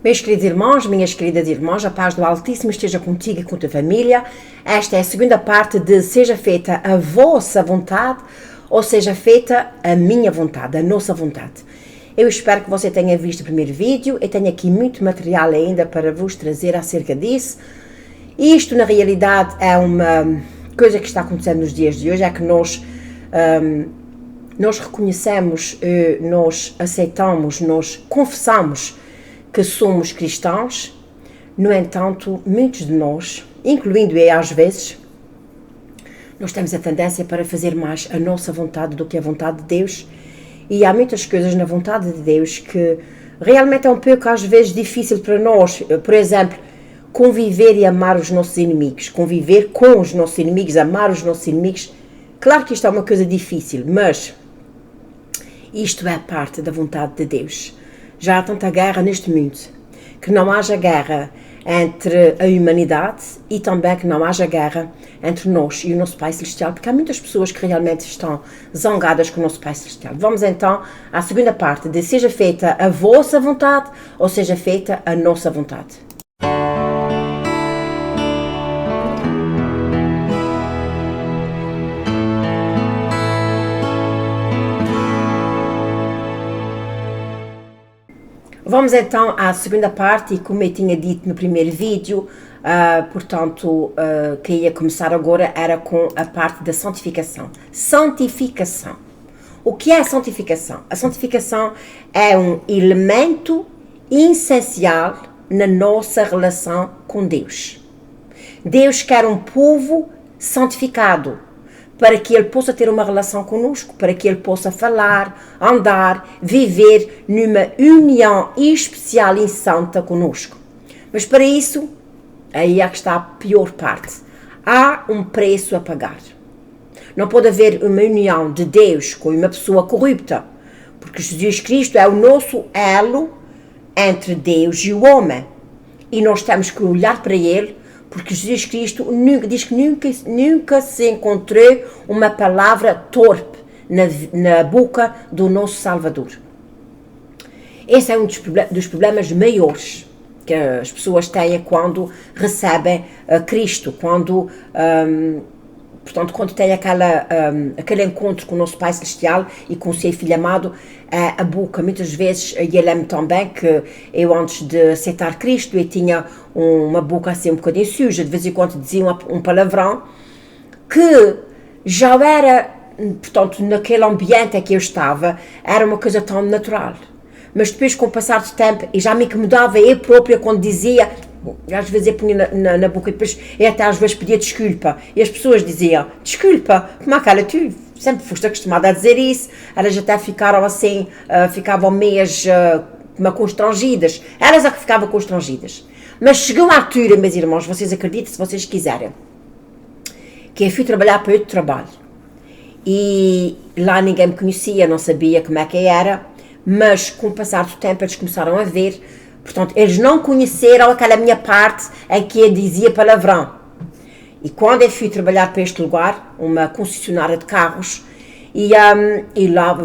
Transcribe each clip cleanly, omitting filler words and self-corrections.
Meus queridos irmãos, minhas queridas irmãs, a paz do Altíssimo esteja contigo e com a tua família. Esta é a segunda parte de Seja Feita a Vossa Vontade, ou seja feita a minha vontade, a nossa vontade. Eu espero que você tenha visto o primeiro vídeo. Eu tenho aqui muito material ainda para vos trazer acerca disso. Isto, na realidade, é uma coisa que está acontecendo nos dias de hoje, é que nós reconhecemos, nós aceitamos, nós confessamos que somos cristãos. No entanto, muitos de nós, incluindo eu às vezes, nós temos a tendência para fazer mais a nossa vontade do que a vontade de Deus, e há muitas coisas na vontade de Deus que realmente é um pouco às vezes difícil para nós. Por exemplo, conviver e amar os nossos inimigos, conviver com os nossos inimigos, amar os nossos inimigos. Claro que isto é uma coisa difícil, mas isto é parte da vontade de Deus. Já há tanta guerra neste mundo, que não haja guerra entre a humanidade e também que não haja guerra entre nós e o nosso Pai Celestial, porque há muitas pessoas que realmente estão zangadas com o nosso Pai Celestial. Vamos então à segunda parte de seja feita a vossa vontade ou seja feita a nossa vontade. Vamos então à segunda parte, e como eu tinha dito no primeiro vídeo, que ia começar agora era com a parte da santificação. Santificação. O que é a santificação? A santificação é um elemento essencial na nossa relação com Deus. Deus quer um povo santificado, para que Ele possa ter uma relação conosco, para que Ele possa falar, andar, viver numa união especial e santa conosco. Mas para isso, aí é que está a pior parte. Há um preço a pagar. Não pode haver uma união de Deus com uma pessoa corrupta, porque Jesus Cristo é o nosso elo entre Deus e o homem. E nós temos que olhar para Ele, porque Jesus Cristo diz que nunca se encontrou uma palavra torpe na boca do nosso Salvador. Esse é um dos problemas maiores que as pessoas têm quando recebem Cristo, quando tem aquele encontro com o nosso Pai Celestial e com o seu Filho amado. A boca, muitas vezes, e eu lembro também que eu, antes de aceitar Cristo, eu tinha uma boca assim um bocadinho suja, de vez em quando dizia um palavrão, que já era, portanto, naquele ambiente em que eu estava, era uma coisa tão natural. Mas depois, com o passar do tempo, e já me incomodava eu própria quando dizia, às vezes eu punha na boca e depois eu até às vezes pedia desculpa, e as pessoas diziam, desculpa, como é que ela, tu sempre foste acostumada a dizer isso. Elas até ficaram assim, ficavam meias constrangidas, elas é que ficavam constrangidas. Mas chegou a altura, meus irmãos, vocês acreditam se vocês quiserem, que eu fui trabalhar para outro trabalho, e lá ninguém me conhecia, não sabia como é que eu era, mas com o passar do tempo eles começaram a ver. Portanto, eles não conheceram aquela minha parte em que eu dizia palavrão. E quando eu fui trabalhar para este lugar, uma concessionária de carros, e lá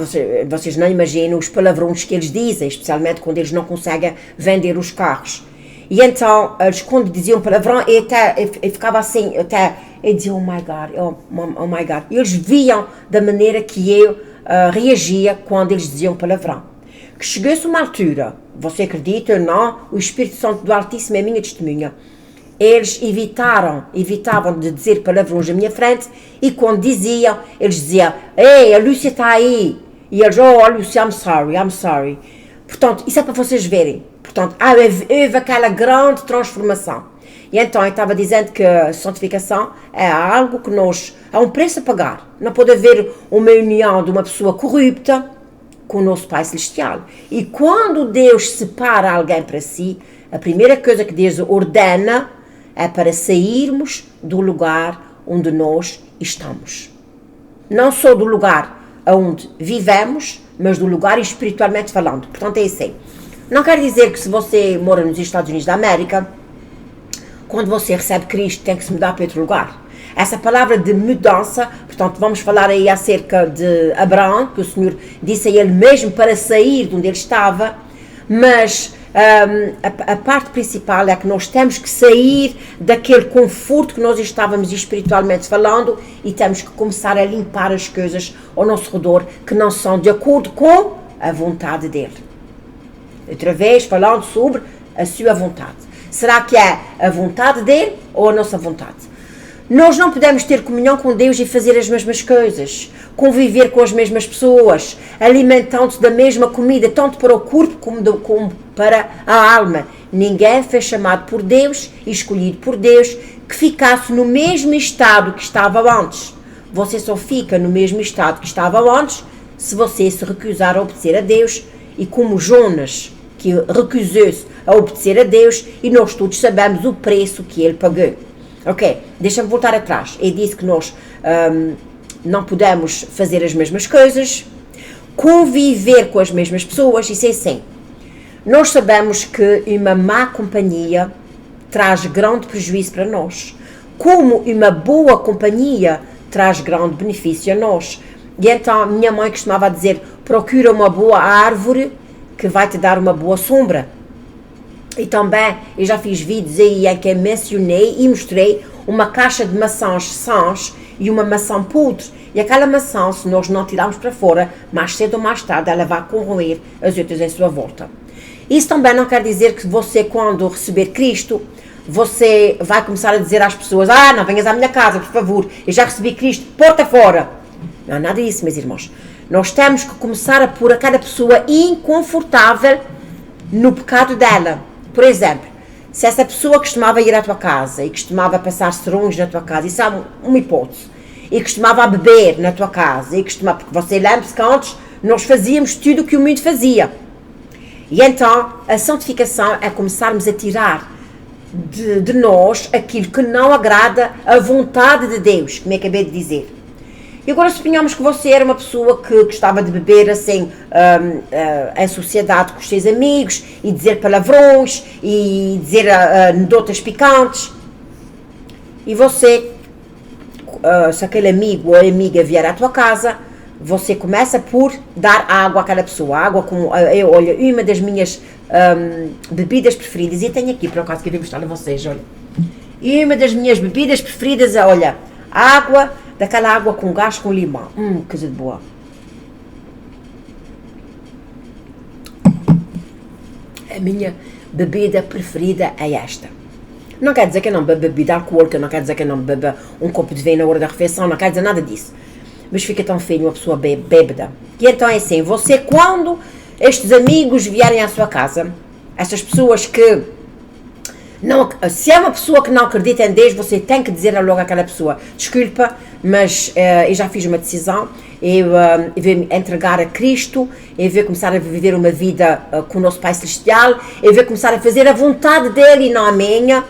vocês não imaginam os palavrões que eles dizem, especialmente quando eles não conseguem vender os carros. E então, eles quando diziam palavrão, eu ficava assim, eu dizia, oh my God. E eles viam da maneira que eu reagia quando eles diziam palavrão. Que chegou-se uma altura, você acredita ou não, o Espírito Santo do Altíssimo é minha testemunha. Eles evitavam de dizer palavrões à minha frente, e quando diziam, eles diziam, ei, a Lúcia está aí. E eles, oh, Lúcia, I'm sorry. Portanto, isso é para vocês verem. Portanto, houve aquela grande transformação. E então, eu estava dizendo que a santificação é algo que há um preço a pagar. Não pode haver uma união de uma pessoa corrupta com o nosso Pai Celestial. E quando Deus separa alguém para si, a primeira coisa que Deus ordena é para sairmos do lugar onde nós estamos. Não só do lugar onde vivemos, mas do lugar espiritualmente falando. Portanto, é assim. Não quer dizer que se você mora nos Estados Unidos da América, quando você recebe Cristo, tem que se mudar para outro lugar. Essa palavra de mudança, portanto, vamos falar aí acerca de Abraão, que o Senhor disse a ele mesmo para sair de onde ele estava, mas a parte principal é que nós temos que sair daquele conforto que nós estávamos espiritualmente falando e temos que começar a limpar as coisas ao nosso redor que não são de acordo com a vontade dele. Outra vez, falando sobre a sua vontade. Será que é a vontade dele ou a nossa vontade? Nós não podemos ter comunhão com Deus e fazer as mesmas coisas, conviver com as mesmas pessoas, alimentando-se da mesma comida, tanto para o corpo como para a alma. Ninguém foi chamado por Deus e escolhido por Deus que ficasse no mesmo estado que estava antes. Você só fica no mesmo estado que estava antes se você se recusar a obedecer a Deus, e como Jonas, que recusou-se a obedecer a Deus, e nós todos sabemos o preço que ele pagou. Ok, deixa-me voltar atrás. Ele disse que nós não podemos fazer as mesmas coisas, conviver com as mesmas pessoas, isso é assim. Nós sabemos que uma má companhia traz grande prejuízo para nós, como uma boa companhia traz grande benefício a nós. E então minha mãe costumava dizer, procura uma boa árvore que vai te dar uma boa sombra. E também, eu já fiz vídeos aí em que mencionei e mostrei uma caixa de maçãs sãs e uma maçã podre. E aquela maçã, se nós não tirarmos para fora, mais cedo ou mais tarde, ela vai corroer as outras em sua volta. Isso também não quer dizer que você, quando receber Cristo, você vai começar a dizer às pessoas, não venhas à minha casa, por favor, eu já recebi Cristo, porta fora. Não, nada disso, meus irmãos. Nós temos que começar a pôr aquela pessoa inconfortável no pecado dela. Por exemplo, se essa pessoa costumava ir à tua casa e costumava passar serões na tua casa, isso é uma hipótese, e costumava beber na tua casa, e costumava, porque você lembra-se que antes nós fazíamos tudo o que o mundo fazia. E então, a santificação é começarmos a tirar de nós aquilo que não agrada a vontade de Deus, como eu acabei de dizer. E agora suponhamos que você era uma pessoa que gostava de beber assim em sociedade com os seus amigos e dizer palavrões e dizer anedotas picantes. E você, se aquele amigo ou amiga vier à tua casa, você começa por dar água àquela pessoa. Água com, olha, uma das minhas bebidas preferidas, e tenho aqui por acaso que eu vou mostrar a vocês, olha. E uma das minhas bebidas preferidas é, olha, água, daquela água com gás com limão. Coisa de boa. A minha bebida preferida é esta. Não quer dizer que eu não beba bebida alcoólica, não quer dizer que eu não beba um copo de vinho na hora da refeição, não quer dizer nada disso. Mas fica tão feio uma pessoa bêbada. E então é assim, você quando estes amigos vierem à sua casa, estas pessoas que não, se é uma pessoa que não acredita em Deus, você tem que dizer logo àquela pessoa, desculpa, mas eu já fiz uma decisão, eu vou entregar a Cristo, eu vou começar a viver uma vida com o nosso Pai Celestial, eu vou começar a fazer a vontade dele e não a minha.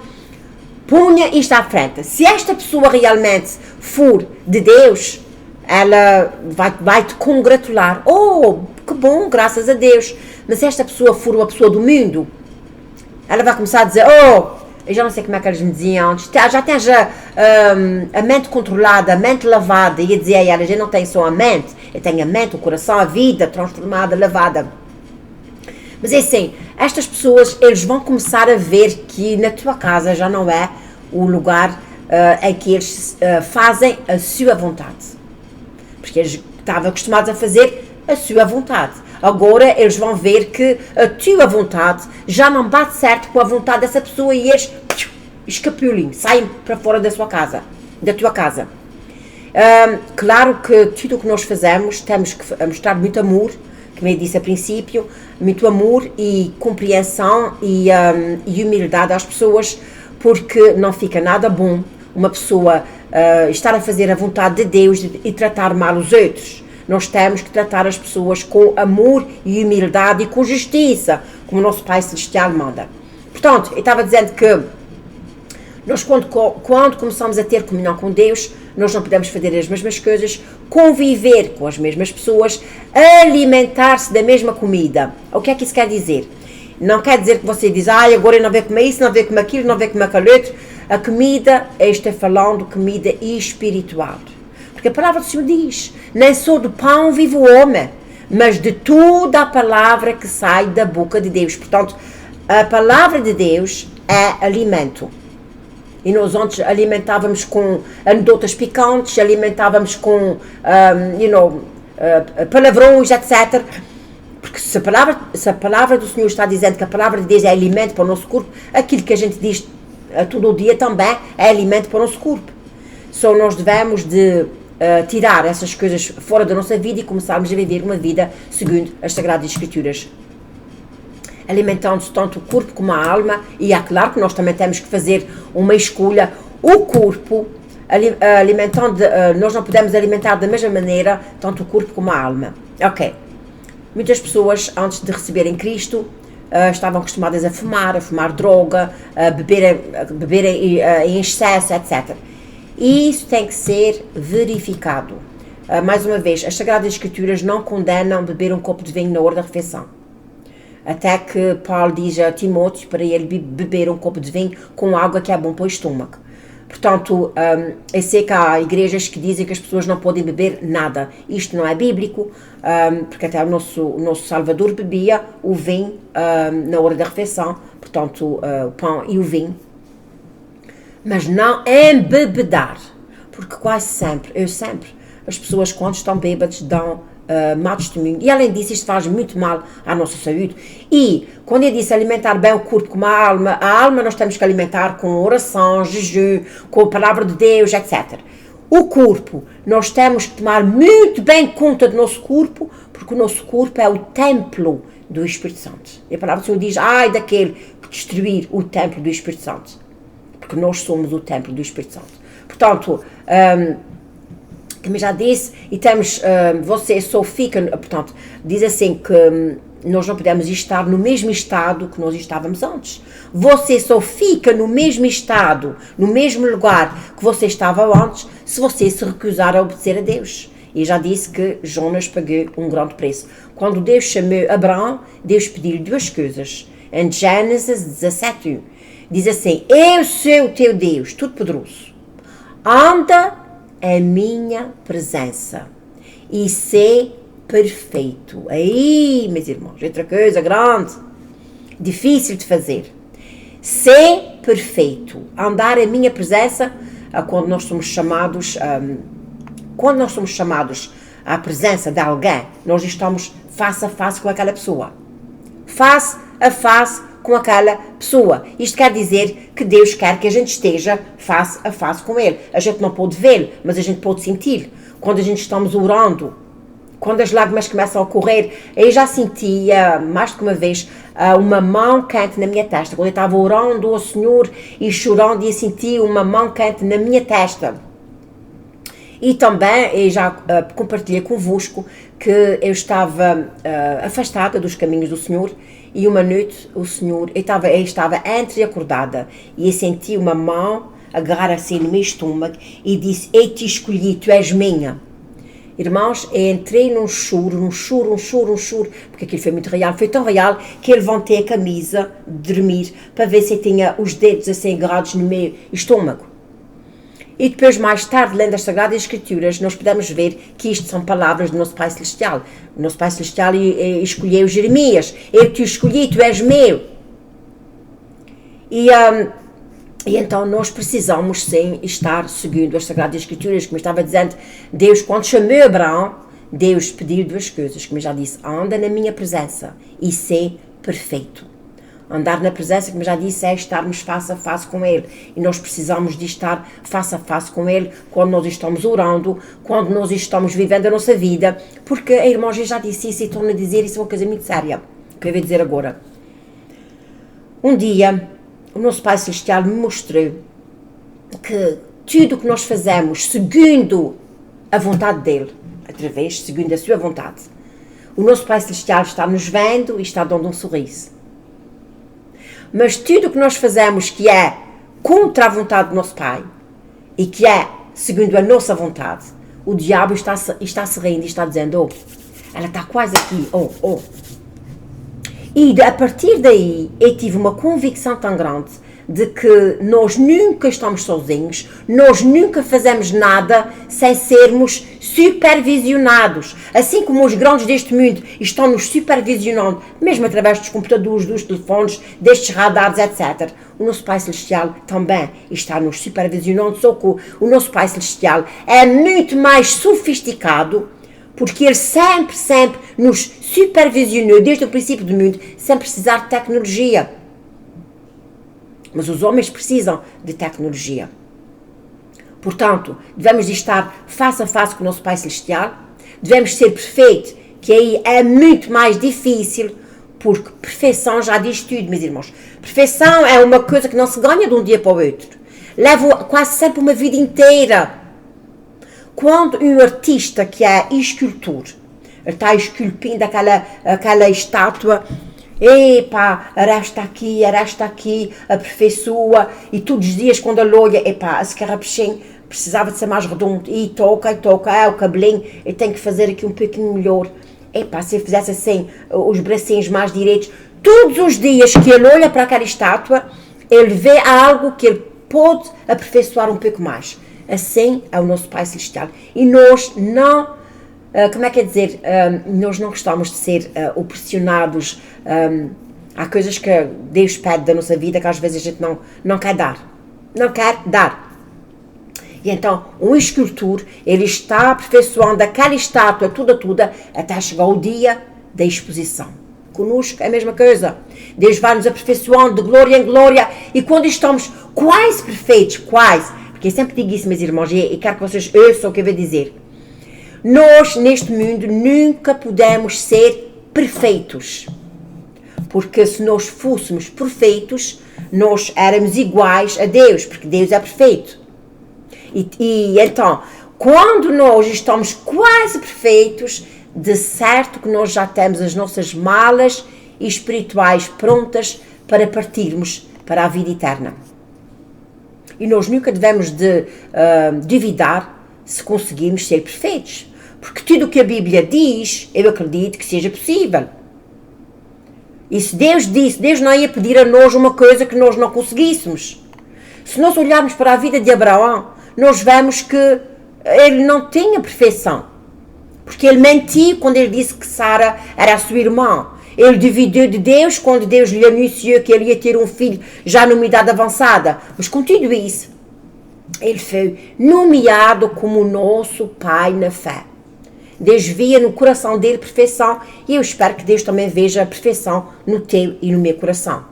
Ponha isto à frente. Se esta pessoa realmente for de Deus, ela vai te congratular. Oh, que bom, graças a Deus. Mas se esta pessoa for uma pessoa do mundo, ela vai começar a dizer, eu já não sei como é que eles me diziam antes, já tens a mente controlada, a mente lavada, e eu dizia a ela, eu não tenho só a mente, eu tenho a mente, o coração, a vida transformada, lavada. Mas é assim, estas pessoas, eles vão começar a ver que na tua casa já não é o lugar em que eles fazem a sua vontade. Porque eles estavam acostumados a fazer a sua vontade. Agora eles vão ver que a tua vontade já não bate certo com a vontade dessa pessoa e eles escapulim, saem para fora da sua casa, da tua casa. Claro que tudo o que nós fazemos temos que mostrar muito amor, como eu disse a princípio, muito amor e compreensão e humildade às pessoas, porque não fica nada bom uma pessoa estar a fazer a vontade de Deus e tratar mal os outros. Nós temos que tratar as pessoas com amor e humildade e com justiça, como o nosso Pai Celestial manda. Portanto, eu estava dizendo que nós quando começamos a ter comunhão com Deus, nós não podemos fazer as mesmas coisas, conviver com as mesmas pessoas, alimentar-se da mesma comida. O que é que isso quer dizer? Não quer dizer que você diz, agora eu não vou comer isso, não vou comer aquilo, não vou comer aquilo outro. A comida, eu estou falando comida espiritual. Porque a palavra do Senhor diz, nem só do pão vive o homem, mas de toda a palavra que sai da boca de Deus. Portanto, A palavra de Deus é alimento. E nós antes alimentávamos com anedotas picantes, alimentávamos com, palavrões, etc. Porque se a palavra do Senhor está dizendo que a palavra de Deus é alimento para o nosso corpo, aquilo que a gente diz todo o dia também é alimento para o nosso corpo. Só nós devemos de tirar essas coisas fora da nossa vida e começarmos a viver uma vida segundo as Sagradas Escrituras. Alimentando-se tanto o corpo como a alma, e é claro que nós também temos que fazer uma escolha. O corpo, nós não podemos alimentar da mesma maneira tanto o corpo como a alma. Ok. Muitas pessoas, antes de receberem Cristo, estavam acostumadas a fumar droga, a beberem em excesso, etc. E isso tem que ser verificado. Mais uma vez, as Sagradas Escrituras não condenam beber um copo de vinho na hora da refeição. Até que Paulo diz a Timóteo para ele beber um copo de vinho com água, que é bom para o estômago. Portanto, eu sei que há igrejas que dizem que as pessoas não podem beber nada. Isto não é bíblico, porque até o nosso Salvador bebia o vinho na hora da refeição, portanto, o pão e o vinho. Mas não embebedar, porque quase sempre, as pessoas quando estão bêbadas dão mau testemunho, e além disso isto faz muito mal à nossa saúde. E quando eu disse alimentar bem o corpo como a alma nós temos que alimentar com oração, jejum, com a palavra de Deus, etc. O corpo, nós temos que tomar muito bem conta do nosso corpo, porque o nosso corpo é o templo do Espírito Santo. E a palavra do Senhor diz, ai daquele que destruir o templo do Espírito Santo, porque nós somos o templo do Espírito Santo. Portanto, como eu já disse, e temos, você só fica, portanto, diz assim que nós não podemos estar no mesmo estado que nós estávamos antes. Você só fica no mesmo estado, no mesmo lugar que você estava antes, se você se recusar a obedecer a Deus. E já disse que Jonas pagou um grande preço. Quando Deus chamou Abraão, Deus pediu-lhe duas coisas. Em Gênesis 17:1, diz assim, eu sou o teu Deus, Todo-Poderoso. Anda a minha presença e ser perfeito. Aí, meus irmãos, outra coisa grande, difícil de fazer. Ser perfeito, andar a minha presença, quando nós somos chamados à presença de alguém, nós estamos face a face com aquela pessoa. Face a face com aquela pessoa. Isto quer dizer que Deus quer que a gente esteja face a face com Ele. A gente não pode vê-lo, mas a gente pode sentir. Quando a gente estamos orando, quando as lágrimas começam a correr, eu já sentia, mais do que uma vez, uma mão quente na minha testa. Quando eu estava orando ao Senhor e chorando, eu senti uma mão quente na minha testa. E também, eu já compartilhei convosco que eu estava afastada dos caminhos do Senhor. E uma noite o Senhor, eu estava entreacordada e eu senti uma mão agarrar assim no meu estômago e disse, eu te escolhi, tu és minha. Irmãos, eu entrei num choro, porque aquilo foi muito real, foi tão real que eu levantei a camisa de dormir para ver se eu tinha os dedos assim agarrados no meu estômago. E depois, mais tarde, lendo as Sagradas Escrituras, nós podemos ver que isto são palavras do nosso Pai Celestial. O nosso Pai Celestial escolheu Jeremias. Eu te escolhi, tu és meu. E então nós precisamos, sim, estar seguindo as Sagradas Escrituras. Como eu estava dizendo, Deus, quando chamou Abraão, Deus pediu duas coisas. Como eu já disse, anda na minha presença e ser perfeito. Andar na presença, como já disse, é estarmos face a face com Ele. E nós precisamos de estar face a face com Ele quando nós estamos orando, quando nós estamos vivendo a nossa vida. Porque, irmãos, eu já disse isso e estou-me a dizer, isso é uma coisa muito séria, que eu vou dizer agora. Um dia, o nosso Pai Celestial me mostrou que tudo o que nós fazemos segundo a vontade dEle, segundo a sua vontade, o nosso Pai Celestial está nos vendo e está dando um sorriso. Mas tudo o que nós fazemos que é contra a vontade do nosso Pai e que é segundo a nossa vontade, o diabo está se rindo e está dizendo, ela está quase aqui, E a partir daí eu tive uma convicção tão grande de que nós nunca estamos sozinhos, nós nunca fazemos nada sem sermos supervisionados. Assim como os grandes deste mundo estão nos supervisionando, mesmo através dos computadores, dos telefones, destes radares, etc. O nosso Pai Celestial também está nos supervisionando, só que o nosso Pai Celestial é muito mais sofisticado, porque Ele sempre nos supervisionou desde o princípio do mundo, sem precisar de tecnologia. Mas os homens precisam de tecnologia. Portanto, devemos de estar face a face com o nosso Pai Celestial, devemos ser perfeitos, que aí é muito mais difícil, porque perfeição já diz tudo, meus irmãos. Perfeição é uma coisa que não se ganha de um dia para o outro. Leva quase sempre uma vida inteira. Quando um artista que é escultor, ele está esculpindo aquela estátua, epá, resta aqui, aperfeiçoa, e todos os dias quando ele olha, epá, esse carrapuchinho precisava de ser mais redondo, e toca, o cabelinho, e tem que fazer aqui um pouquinho melhor, epá, se ele fizesse assim, os bracinhos mais direitos, todos os dias que ele olha para aquela estátua, ele vê algo que ele pode aperfeiçoar um pouco mais. Assim é o nosso Pai Celestial. E nós não, nós não gostamos de ser opressionados. Há coisas que Deus pede da nossa vida que às vezes a gente não quer dar. Não quer dar. E então, um escultor, ele está aperfeiçoando aquela estátua toda, até chegar o dia da exposição. Conosco é a mesma coisa. Deus vai nos aperfeiçoando de glória em glória. E quando estamos quase perfeitos, porque eu sempre digo isso, meus irmãos, e quero que vocês ouçam o que eu vou dizer. Nós, neste mundo, nunca podemos ser perfeitos. Porque se nós fôssemos perfeitos, nós éramos iguais a Deus, porque Deus é perfeito. E então, quando nós estamos quase perfeitos, de certo que nós já temos as nossas malas espirituais prontas para partirmos para a vida eterna. E nós nunca devemos de duvidar se conseguirmos ser perfeitos. Porque tudo o que a Bíblia diz, eu acredito que seja possível. E se Deus disse, Deus não ia pedir a nós uma coisa que nós não conseguíssemos. Se nós olharmos para a vida de Abraão, nós vemos que ele não tinha perfeição. Porque ele mentiu quando ele disse que Sara era a sua irmã. Ele duvidou de Deus quando Deus lhe anunciou que ele ia ter um filho já numa idade avançada. Mas com tudo isso, ele foi nomeado como o nosso Pai na fé. Deus via no coração dele perfeição e eu espero que Deus também veja a perfeição no teu e no meu coração.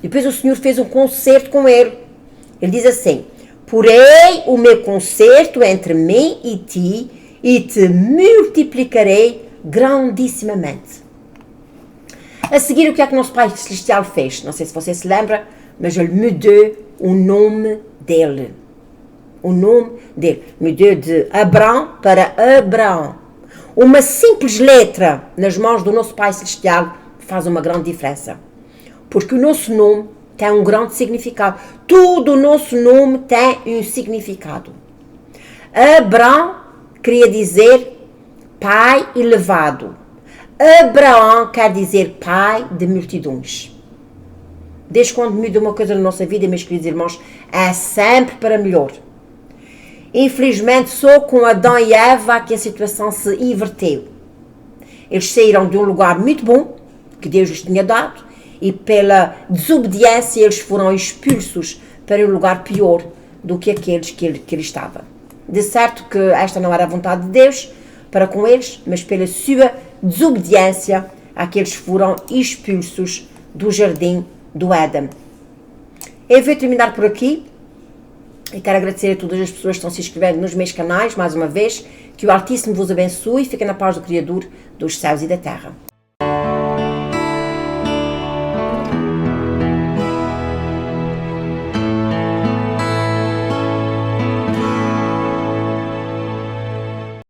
Depois o Senhor fez um concerto com ele. Ele diz assim: porei o meu concerto entre mim e ti e te multiplicarei grandissimamente. A seguir, o que é que o nosso Pai Celestial fez? Não sei se você se lembra, mas ele mudou o nome dele. O nome dele. Mudou de Abrão para Abraão. Uma simples letra nas mãos do nosso Pai Celestial faz uma grande diferença. Porque o nosso nome tem um grande significado. Tudo o nosso nome tem um significado. Abrão queria dizer pai elevado. Abraão quer dizer pai de multidões. Desde quando muda uma coisa na nossa vida, meus queridos irmãos, é sempre para melhor. Infelizmente, só com Adão e Eva que a situação se inverteu. Eles saíram de um lugar muito bom, que Deus lhes tinha dado, e pela desobediência eles foram expulsos para um lugar pior do que aqueles que ele estava. De certo que esta não era a vontade de Deus para com eles, mas pela sua desobediência, aqueles foram expulsos do jardim do Éden. Eu vou terminar por aqui e quero agradecer a todas as pessoas que estão se inscrevendo nos meus canais, mais uma vez, que o Altíssimo vos abençoe e fiquem na paz do Criador dos céus e da terra.